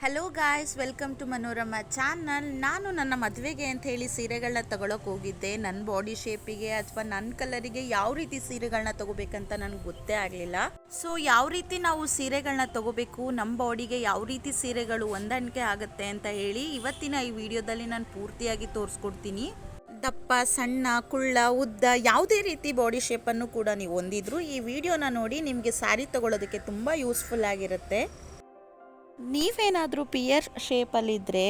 Hello guys, welcome to Manorama channel. ನಾನು ನನ್ನ ಮದುವೆಗೆ ಅಂತ ಹೇಳಿ ಸೀರೆಗಳನ್ನ ತಗೊಳಕ್ಕೆ ಹೋಗಿದ್ದೆ. ನನ್ನ ಬಾಡಿ ಶೇಪಿಗೆ ಅಥವಾ ನನ್ನ ಕಲರಿಗೆ ಯಾವ ರೀತಿ ಸೀರೆಗಳನ್ನ ತಗೋಬೇಕಂತ ನನಗೆ ಗೊತ್ತೇ ಆಗಲಿಲ್ಲ. ಸೊ ಯಾವ ರೀತಿ ನಾವು ಸೀರೆಗಳನ್ನ ತಗೋಬೇಕು, ನಮ್ಮ ಬಾಡಿಗೆ ಯಾವ ರೀತಿ ಸೀರೆಗಳು ಹೊಂದಾಣಿಕೆ ಆಗುತ್ತೆ ಅಂತ ಹೇಳಿ ಇವತ್ತಿನ ಈ ವಿಡಿಯೋದಲ್ಲಿ ನಾನು ಪೂರ್ತಿಯಾಗಿ ತೋರಿಸ್ಕೊಡ್ತೀನಿ. ದಪ್ಪ, ಸಣ್ಣ, ಕುಳ್ಳ, ಉದ್ದ, ಯಾವುದೇ ರೀತಿ ಬಾಡಿ ಶೇಪನ್ನು ಕೂಡ ನೀವು ಹೊಂದಿದ್ರು ಈ ವಿಡಿಯೋನ ನೋಡಿ ನಿಮಗೆ ಸ್ಯಾರಿ ತಗೊಳ್ಳೋದಕ್ಕೆ ತುಂಬ ಯೂಸ್ಫುಲ್ ಆಗಿರುತ್ತೆ. ನೀವೇನಾದರೂ ಪಿಯರ್ ಶೇಪಲ್ಲಿದ್ದರೆ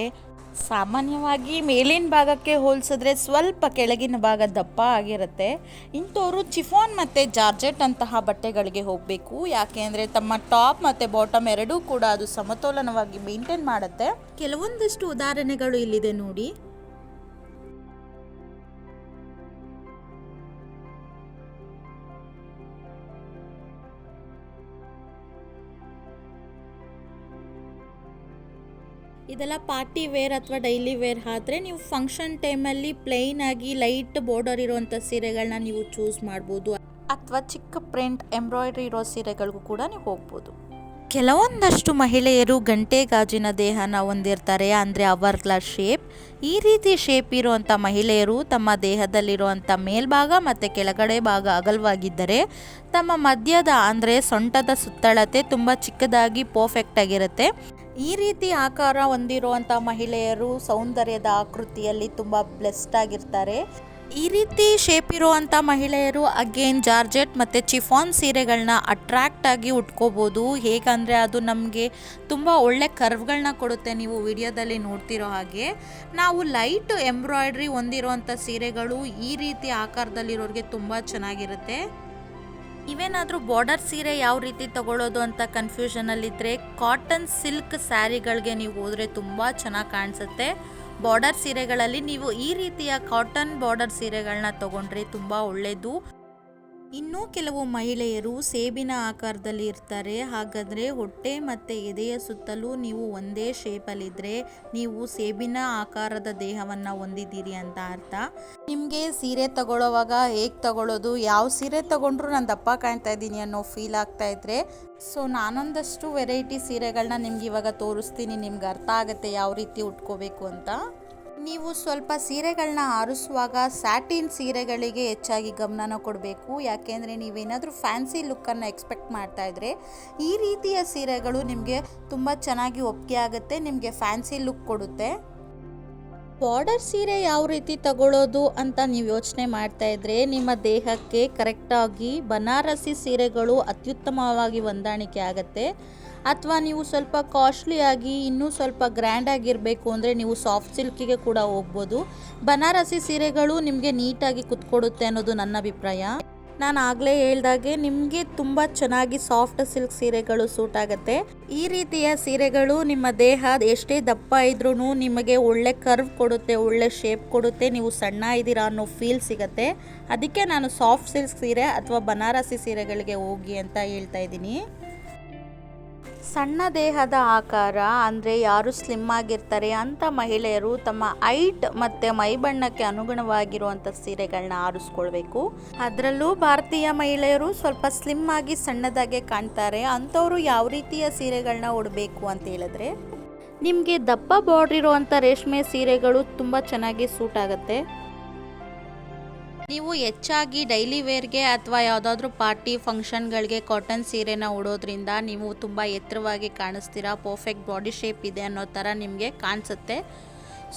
ಸಾಮಾನ್ಯವಾಗಿ ಮೇಲಿನ ಭಾಗಕ್ಕೆ ಹೋಲಿಸಿದ್ರೆ ಸ್ವಲ್ಪ ಕೆಳಗಿನ ಭಾಗ ದಪ್ಪ ಆಗಿರುತ್ತೆ. ಇಂಥವರು ಚಿಫಾನ್ ಮತ್ತು ಜಾರ್ಜೆಟ್ ಅಂತಹ ಬಟ್ಟೆಗಳಿಗೆ ಹೋಗಬೇಕು. ಯಾಕೆ ಅಂದರೆ ತಮ್ಮ ಟಾಪ್ ಮತ್ತು ಬಾಟಮ್ ಎರಡೂ ಕೂಡ ಅದು ಸಮತೋಲನವಾಗಿ ಮೇಂಟೈನ್ ಮಾಡುತ್ತೆ. ಕೆಲವೊಂದಿಷ್ಟು ಉದಾಹರಣೆಗಳು ಇಲ್ಲಿದೆ ನೋಡಿ. ಇದೆಲ್ಲ ಪಾರ್ಟಿ ವೇರ್ ಅಥವಾ ಡೈಲಿ ವೇರ್ ಆದರೆ ನೀವು ಫಂಕ್ಷನ್ ಟೈಮಲ್ಲಿ ಪ್ಲೈನ್ ಆಗಿ ಲೈಟ್ ಬಾರ್ಡರ್ ಇರುವಂಥ ಸೀರೆಗಳನ್ನ ನೀವು ಚೂಸ್ ಮಾಡ್ಬೋದು. ಅಥವಾ ಚಿಕ್ಕ ಪ್ರಿಂಟ್ ಎಂಬ್ರಾಯ್ಡ್ರಿ ಇರೋ ಸೀರೆಗಳಿಗೂ ಕೂಡ ನೀವು ಹೋಗ್ಬೋದು. ಕೆಲವೊಂದಷ್ಟು ಮಹಿಳೆಯರು ಗಂಟೆ ಗಾಜಿನ ದೇಹನ ಹೊಂದಿರ್ತಾರೆ, ಅಂದರೆ ಅವರ್ಗ್ಲಾಸ್ ಶೇಪ್. ಈ ರೀತಿ ಶೇಪ್ ಇರುವಂಥ ಮಹಿಳೆಯರು ತಮ್ಮ ದೇಹದಲ್ಲಿರುವಂಥ ಮೇಲ್ಭಾಗ ಮತ್ತು ಕೆಳಗಡೆ ಭಾಗ ಅಗಲವಾಗಿದ್ದರೆ ತಮ್ಮ ಮಧ್ಯದ ಅಂದರೆ ಸೊಂಟದ ಸುತ್ತಳತೆ ತುಂಬ ಚಿಕ್ಕದಾಗಿ ಪರ್ಫೆಕ್ಟ್ ಆಗಿರುತ್ತೆ. ಈ ರೀತಿ ಆಕಾರ ಹೊಂದಿರುವಂಥ ಮಹಿಳೆಯರು ಸೌಂದರ್ಯದ ಆಕೃತಿಯಲ್ಲಿ ತುಂಬ ಬ್ಲೆಸ್ಡ್ ಆಗಿರ್ತಾರೆ. ಈ ರೀತಿ ಶೇಪ್ ಇರುವಂಥ ಮಹಿಳೆಯರು ಅಗೇನ್ ಜಾರ್ಜೆಟ್ ಮತ್ತು ಚಿಫಾನ್ ಸೀರೆಗಳನ್ನ ಅಟ್ರಾಕ್ಟ್ ಆಗಿ ಉಟ್ಕೋಬೋದು. ಹೇಗಂದರೆ ಅದು ನಮಗೆ ತುಂಬ ಒಳ್ಳೆ ಕರ್ವ್ಗಳನ್ನ ಕೊಡುತ್ತೆ. ನೀವು ವಿಡಿಯೋದಲ್ಲಿ ನೋಡ್ತಿರೋ ಹಾಗೆ ನಾವು ಲೈಟ್ ಎಂಬ್ರಾಯ್ಡ್ರಿ ಹೊಂದಿರುವಂಥ ಸೀರೆಗಳು ಈ ರೀತಿ ಆಕಾರದಲ್ಲಿರೋರಿಗೆ ತುಂಬ ಚೆನ್ನಾಗಿರುತ್ತೆ. ನೀವೇನಾದರೂ ಬಾರ್ಡರ್ ಸೀರೆ ಯಾವ ರೀತಿ ತಗೊಳ್ಳೋದು ಅಂತ ಕನ್ಫ್ಯೂಷನಲ್ಲಿದ್ದರೆ ಕಾಟನ್ ಸಿಲ್ಕ್ ಸ್ಯಾರಿಗಳಿಗೆ ನೀವು ಹೋದರೆ ತುಂಬ ಚೆನ್ನಾಗಿ ಕಾಣಿಸುತ್ತೆ. ಬಾರ್ಡರ್ ಸೀರೆಗಳಲ್ಲಿ ನೀವು ಈ ರೀತಿಯ ಕಾಟನ್ ಬಾರ್ಡರ್ ಸೀರೆಗಳನ್ನ ತಗೊಂಡ್ರೆ ತುಂಬ ಒಳ್ಳೆಯದು. ಇನ್ನೂ ಕೆಲವು ಮಹಿಳೆಯರು ಸೇಬಿನ ಆಕಾರದಲ್ಲಿ ಇರ್ತಾರೆ. ಹಾಗಾದರೆ ಹೊಟ್ಟೆ ಮತ್ತು ಎದೆಯ ಸುತ್ತಲೂ ನೀವು ಒಂದೇ ಶೇಪಲ್ಲಿದ್ದರೆ ನೀವು ಸೇಬಿನ ಆಕಾರದ ದೇಹವನ್ನು ಹೊಂದಿದ್ದೀರಿ ಅಂತ ಅರ್ಥ. ನಿಮಗೆ ಸೀರೆ ತಗೊಳ್ಳೋವಾಗ ಹೇಗೆ ತಗೊಳ್ಳೋದು, ಯಾವ ಸೀರೆ ತಗೊಂಡ್ರು ನಾನು ದಪ್ಪ ಕಾಣ್ತಾ ಇದ್ದೀನಿ ಅನ್ನೋ ಫೀಲ್ ಆಗ್ತಾ ಇದ್ರೆ ಸೊ ನಾನೊಂದಷ್ಟು ವೆರೈಟಿ ಸೀರೆಗಳನ್ನ ನಿಮ್ಗೆ ಇವಾಗ ತೋರಿಸ್ತೀನಿ. ನಿಮ್ಗೆ ಅರ್ಥ ಆಗುತ್ತೆ ಯಾವ ರೀತಿ ಉಟ್ಕೋಬೇಕು ಅಂತ. ನೀವು ಸ್ವಲ್ಪ ಸೀರೆಗಳನ್ನ ಆರಿಸುವಾಗ ಸ್ಯಾಟಿನ್ ಸೀರೆಗಳಿಗೆ ಹೆಚ್ಚಾಗಿ ಗಮನನ ಕೊಡಬೇಕು. ಯಾಕೆಂದರೆ ನೀವೇನಾದರೂ ಫ್ಯಾನ್ಸಿ ಲುಕ್ಕನ್ನು ಎಕ್ಸ್ಪೆಕ್ಟ್ ಮಾಡ್ತಾ ಇದ್ರೆ ಈ ರೀತಿಯ ಸೀರೆಗಳು ನಿಮಗೆ ತುಂಬ ಚೆನ್ನಾಗಿ ಒಪ್ಪಿಗೆ ಆಗುತ್ತೆ, ನಿಮಗೆ ಫ್ಯಾನ್ಸಿ ಲುಕ್ ಕೊಡುತ್ತೆ. ಬಾರ್ಡರ್ ಸೀರೆ ಯಾವ ರೀತಿ ತಗೊಳ್ಳೋದು ಅಂತ ನೀವು ಯೋಚನೆ ಮಾಡ್ತಾ ಇದ್ರೆ ನಿಮ್ಮ ದೇಹಕ್ಕೆ ಕರೆಕ್ಟಾಗಿ ಬನಾರಸಿ ಸೀರೆಗಳು ಅತ್ಯುತ್ತಮವಾಗಿ ಹೊಂದಾಣಿಕೆ ಆಗುತ್ತೆ. ಅಥವಾ ನೀವು ಸ್ವಲ್ಪ ಕಾಸ್ಟ್ಲಿಯಾಗಿ ಇನ್ನೂ ಸ್ವಲ್ಪ ಗ್ರ್ಯಾಂಡ್ ಆಗಿರಬೇಕು ಅಂದರೆ ನೀವು ಸಾಫ್ಟ್ ಸಿಲ್ಕಿಗೆ ಕೂಡ ಹೋಗ್ಬೋದು. ಬನಾರಸಿ ಸೀರೆಗಳು ನಿಮಗೆ ನೀಟಾಗಿ ಕುತ್ಕೊಡುತ್ತೆ ಅನ್ನೋದು ನನ್ನ ಅಭಿಪ್ರಾಯ. ನಾನು ಆಗಲೇ ಹೇಳ್ದಾಗೆ ನಿಮಗೆ ತುಂಬ ಚೆನ್ನಾಗಿ ಸಾಫ್ಟ್ ಸಿಲ್ಕ್ ಸೀರೆಗಳು ಸೂಟ್ ಆಗುತ್ತೆ. ಈ ರೀತಿಯ ಸೀರೆಗಳು ನಿಮ್ಮ ದೇಹ ಎಷ್ಟೇ ದಪ್ಪ ಇದ್ರೂ ನಿಮಗೆ ಒಳ್ಳೆ ಕರ್ವ್ ಕೊಡುತ್ತೆ, ಒಳ್ಳೆ ಶೇಪ್ ಕೊಡುತ್ತೆ. ನೀವು ಸಣ್ಣ ಇದ್ದೀರಾ ಅನ್ನೋ ಫೀಲ್ ಸಿಗುತ್ತೆ. ಅದಕ್ಕೆ ನಾನು ಸಾಫ್ಟ್ ಸಿಲ್ಕ್ ಸೀರೆ ಅಥವಾ ಬನಾರಸಿ ಸೀರೆಗಳಿಗೆ ಹೋಗಿ ಅಂತ ಹೇಳ್ತಾ ಇದ್ದೀನಿ. ಸಣ್ಣ ದೇಹದ ಆಕಾರ ಅಂದರೆ ಯಾರು ಸ್ಲಿಮ್ ಆಗಿರ್ತಾರೆ ಅಂಥ ಮಹಿಳೆಯರು ತಮ್ಮ ಹೈಟ್ ಮತ್ತು ಮೈಬಣ್ಣಕ್ಕೆ ಅನುಗುಣವಾಗಿರುವಂಥ ಸೀರೆಗಳನ್ನ ಆರಿಸ್ಕೊಳ್ಬೇಕು. ಅದರಲ್ಲೂ ಭಾರತೀಯ ಮಹಿಳೆಯರು ಸ್ವಲ್ಪ ಸ್ಲಿಮ್ ಆಗಿ ಸಣ್ಣದಾಗೆ ಕಾಣ್ತಾರೆ. ಅಂಥವರು ಯಾವ ರೀತಿಯ ಸೀರೆಗಳನ್ನ ಉಡಬೇಕು ಅಂತ ಹೇಳಿದ್ರೆ ನಿಮಗೆ ದಪ್ಪ ಬಾರ್ಡರ್ ಇರುವಂಥ ರೇಷ್ಮೆ ಸೀರೆಗಳು ತುಂಬ ಚೆನ್ನಾಗಿ ಸೂಟ್ ಆಗುತ್ತೆ. ನೀವು ಹೆಚ್ಚಾಗಿ ಡೈಲಿ ವೇರ್ಗೆ ಅಥವಾ ಯಾವುದಾದ್ರೂ ಪಾರ್ಟಿ ಫಂಕ್ಷನ್ಗಳಿಗೆ ಕಾಟನ್ ಸೀರೆನ ಉಡೋದ್ರಿಂದ ನೀವು ತುಂಬ ಎತ್ತರವಾಗಿ ಕಾಣಿಸ್ತೀರಾ, ಪರ್ಫೆಕ್ಟ್ ಬಾಡಿ ಶೇಪ್ ಇದೆ ಅನ್ನೋ ಥರ ನಿಮಗೆ ಕಾಣಿಸುತ್ತೆ.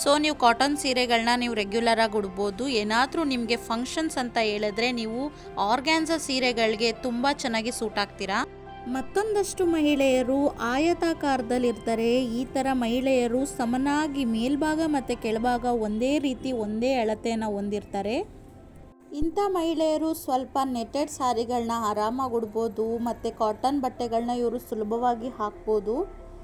ಸೊ ನೀವು ಕಾಟನ್ ಸೀರೆಗಳನ್ನ ನೀವು ರೆಗ್ಯುಲರಾಗಿ ಉಡ್ಬೋದು. ಏನಾದರೂ ನಿಮಗೆ ಫಂಕ್ಷನ್ಸ್ ಅಂತ ಹೇಳಿದ್ರೆ ನೀವು ಆರ್ಗ್ಯಾನ್ಸಾ ಸೀರೆಗಳಿಗೆ ತುಂಬ ಚೆನ್ನಾಗಿ ಸೂಟ್ ಆಗ್ತೀರಾ. ಮತ್ತೊಂದಷ್ಟು ಮಹಿಳೆಯರು ಆಯತಾಕಾರದಲ್ಲಿರ್ತಾರೆ. ಈ ಥರ ಮಹಿಳೆಯರು ಸಮನಾಗಿ ಮೇಲ್ಭಾಗ ಮತ್ತು ಕೆಳಭಾಗ ಒಂದೇ ರೀತಿ ಒಂದೇ ಅಳತೆಯನ್ನು ಹೊಂದಿರ್ತಾರೆ. ಇಂಥ ಮಹಿಳೆಯರು ಸ್ವಲ್ಪ ನೆಟೆಡ್ ಸ್ಯಾರಿಗಳನ್ನ ಆರಾಮಾಗಿ ಉಡ್ಬೋದು ಮತ್ತು ಕಾಟನ್ ಬಟ್ಟೆಗಳನ್ನ ಇವರು ಸುಲಭವಾಗಿ ಹಾಕ್ಬೋದು.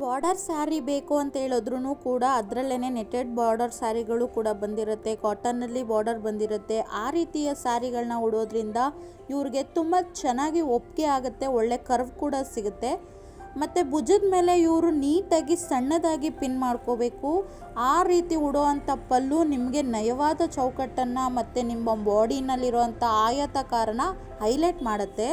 ಬಾರ್ಡರ್ ಸ್ಯಾರಿ ಬೇಕು ಅಂತ ಹೇಳಿದ್ರು ಕೂಡ ಅದರಲ್ಲೇ ನೆಟೆಡ್ ಬಾರ್ಡರ್ ಸ್ಯಾರಿಗಳು ಕೂಡ ಬಂದಿರುತ್ತೆ, ಕಾಟನ್ನಲ್ಲಿ ಬಾರ್ಡರ್ ಬಂದಿರುತ್ತೆ. ಆ ರೀತಿಯ ಸ್ಯಾರಿಗಳನ್ನ ಉಡೋದ್ರಿಂದ ಇವ್ರಿಗೆ ತುಂಬ ಚೆನ್ನಾಗಿ ಒಪ್ಪಿಗೆ ಆಗುತ್ತೆ, ಒಳ್ಳೆ ಕರ್ವ್ ಕೂಡ ಸಿಗುತ್ತೆ. ಮತ್ತು ಭುಜದ ಮೇಲೆ ಇವರು ನೀಟಾಗಿ ಸಣ್ಣದಾಗಿ ಪಿನ್ ಮಾಡ್ಕೋಬೇಕು. ಆ ರೀತಿ ಉಡೋವಂಥ ಪಲ್ಲು ನಿಮಗೆ ನಯವಾದ ಚೌಕಟ್ಟನ್ನು ಮತ್ತು ನಿಮ್ಮ ಬಾಡಿನಲ್ಲಿರುವಂಥ ಆಯತಕಾರನ ಹೈಲೈಟ್ ಮಾಡುತ್ತೆ.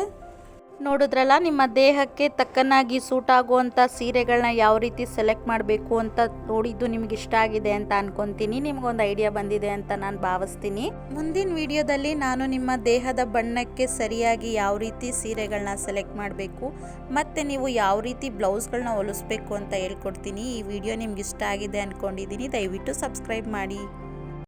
ನೋಡಿದ್ರಲ್ಲ, ನಿಮ್ಮ ದೇಹಕ್ಕೆ ತಕ್ಕನಾಗಿ ಸೂಟ್ ಆಗುವಂಥ ಸೀರೆಗಳನ್ನ ಯಾವ ರೀತಿ ಸೆಲೆಕ್ಟ್ ಮಾಡಬೇಕು ಅಂತ ನೋಡಿದ್ದು ನಿಮ್ಗೆ ಇಷ್ಟ ಆಗಿದೆ ಅಂತ ಅನ್ಕೊಂತೀನಿ. ನಿಮ್ಗೊಂದು ಐಡಿಯಾ ಬಂದಿದೆ ಅಂತ ನಾನು ಭಾವಿಸ್ತೀನಿ. ಮುಂದಿನ ವಿಡಿಯೋದಲ್ಲಿ ನಾನು ನಿಮ್ಮ ದೇಹದ ಬಣ್ಣಕ್ಕೆ ಸರಿಯಾಗಿ ಯಾವ ರೀತಿ ಸೀರೆಗಳನ್ನ ಸೆಲೆಕ್ಟ್ ಮಾಡಬೇಕು ಮತ್ತು ನೀವು ಯಾವ ರೀತಿ ಬ್ಲೌಸ್ಗಳನ್ನ ಹೊಲಿಸ್ಬೇಕು ಅಂತ ಹೇಳ್ಕೊಡ್ತೀನಿ. ಈ ವಿಡಿಯೋ ನಿಮ್ಗೆ ಇಷ್ಟ ಆಗಿದೆ ಅಂದ್ಕೊಂಡಿದ್ದೀನಿ. ದಯವಿಟ್ಟು ಸಬ್ಸ್ಕ್ರೈಬ್ ಮಾಡಿ.